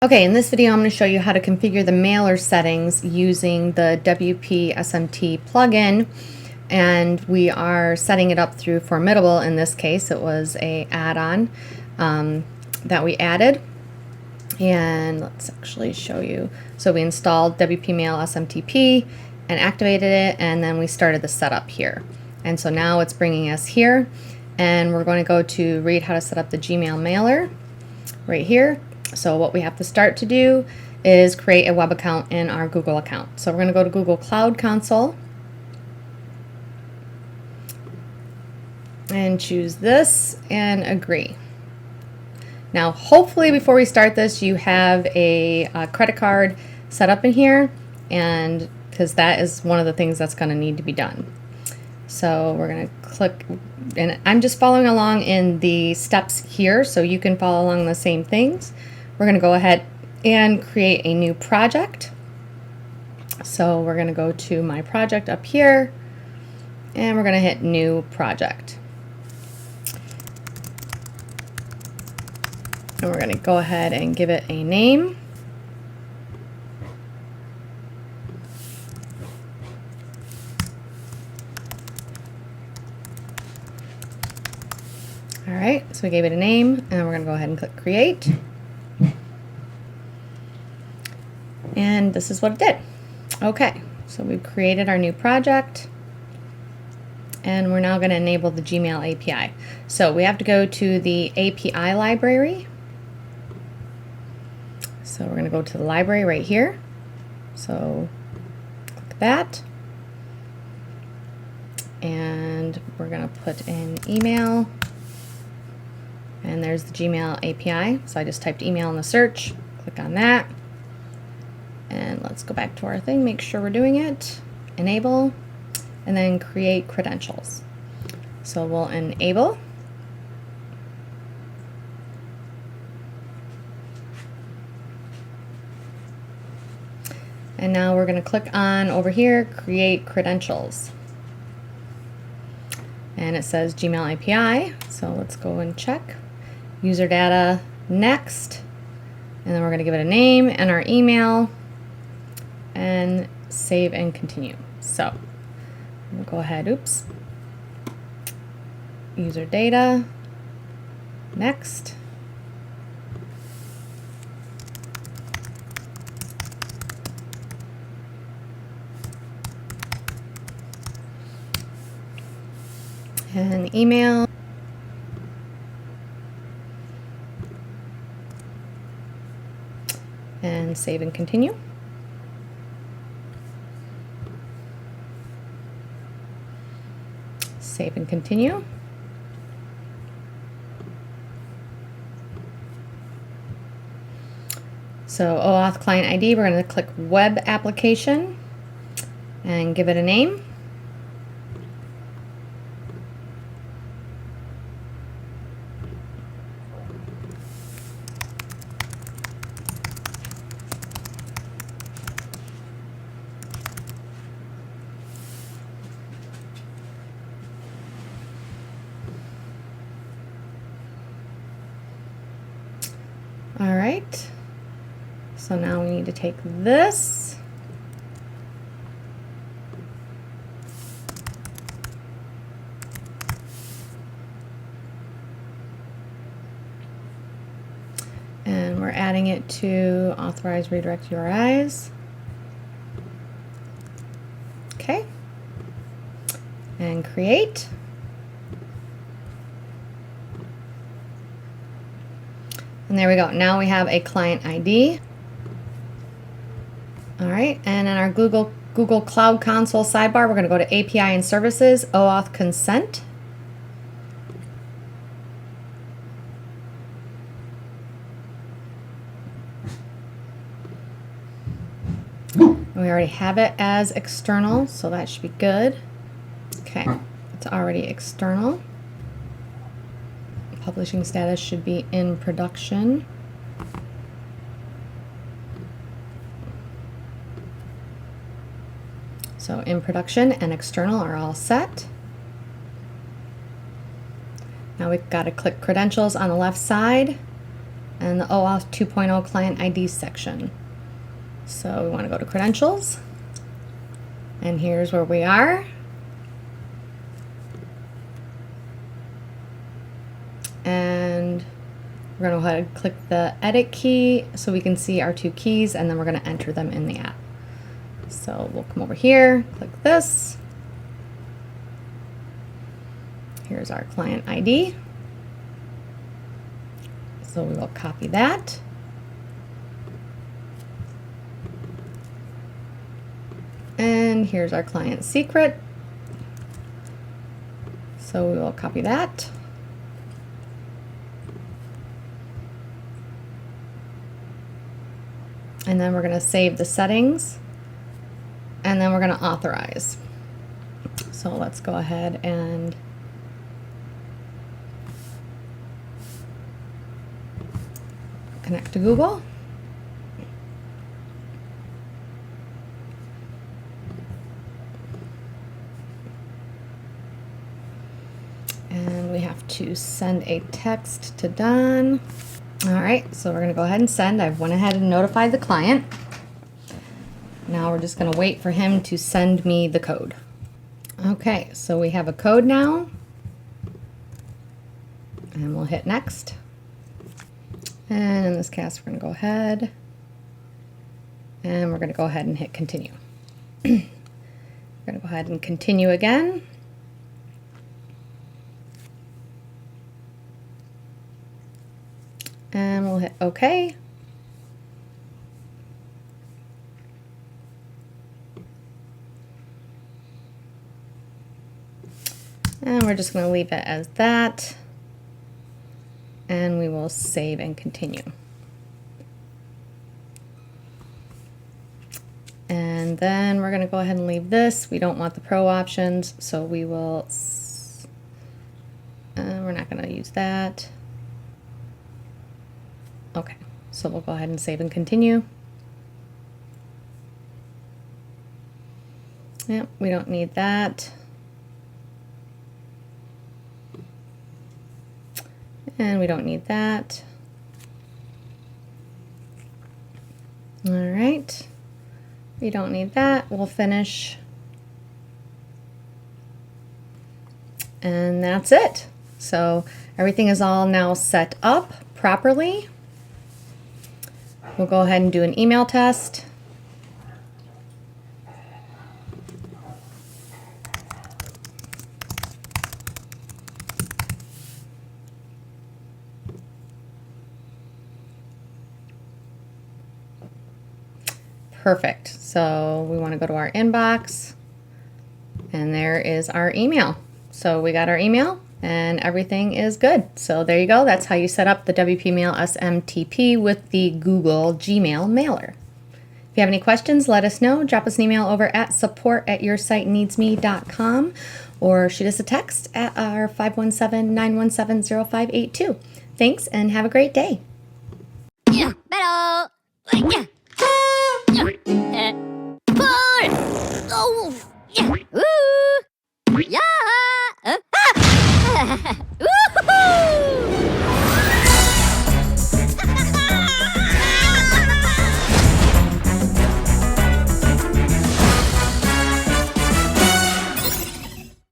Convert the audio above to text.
Okay, in this video I'm going to show you how to configure the mailer settings using the WP SMT plugin, and we are setting it up through Formidable. In this case it was a add-on that we added, and let's actually show you. So we installed WP Mail SMTP and activated it, and then we started the setup here, and so now it's bringing us here, and we're going to go to read how to set up the Gmail mailer right here. So what we have to start to do is create a web account in our Google account. So we're going to go to Google Cloud Console and choose this and agree. Now hopefully before we start this you have a credit card set up in here, and because that is one of the things that's going to need to be done. So we're going to click, and I'm just following along in the steps here so you can follow along the same things. We're going to go ahead and create a new project. So we're going to go to my project up here, and we're going to hit new project. And we're going to go ahead and give it a name. All right, so we gave it a name, and we're going to go ahead and click create. And this is what it did. Okay, so we've created our new project, and we're now going to enable the Gmail API. So we have to go to the API library. So we're going to go to the library right here. So click that, and we're going to put in email, and there's the Gmail API. So I just typed email in the search, click on that. And let's go back to our thing, make sure we're doing it, enable, and then create credentials. So we'll enable, and now we're going to click on over here, create credentials. And it says Gmail API, so let's go and check. User data, next, and then we're going to give it a name and our email, and save and continue. So we'll go ahead, oops, user data, next, and email, and save and continue. Save and continue. So OAuth client ID, we're going to click web application and give it a name. All right, so now we need to take this and we're adding it to authorize redirect URIs. Okay, and create. And there we go. Now we have a client ID. All right, and in our Google Cloud Console sidebar, we're going to go to API and Services, OAuth Consent. We already have it as external, so that should be good. Okay, it's already external. Publishing status should be in production. So in production and external are all set. Now we've got to click credentials on the left side, and the OAuth 2.0 client ID section. So we want to go to credentials, and here's where we are. And we're going to go ahead and click the edit key so we can see our 2 keys, and then we're going to enter them in the app. So we'll come over here, click this. Here's our client ID. So we will copy that. And here's our client secret. So we will copy that. And then we're going to save the settings. And then we're going to authorize. So let's go ahead and connect to Google. And we have to send a text to Don. All right, so we're going to go ahead and send. I've went ahead and notified the client. Now we're just going to wait for him to send me the code. Okay, so we have a code now. And we'll hit next. And in this case, we're going to go ahead and we're going to go ahead and hit continue. We're going to go ahead and continue again. And we'll hit OK. And we're just going to leave it as that. And we will save and continue. And then we're going to go ahead and leave this. We don't want the pro options, so we will, we're not going to use that. Okay, so we'll go ahead and save and continue. Yep, we don't need that. And we don't need that. All right, we don't need that. We'll finish. And that's it. So everything is all now set up properly. We'll go ahead and do an email test. Perfect. So we want to go to our inbox, and there is our email. So we got our email and everything is good. So there you go. That's how you set up the WP Mail SMTP with the Google Gmail mailer. If you have any questions, let us know. Drop us an email over at support@yoursiteneedsme.com or shoot us a text at our 517-917-0582. Thanks and have a great day. Yeah, better. Yeah. Oh, yeah. Ooh. Yeah. Woohoo!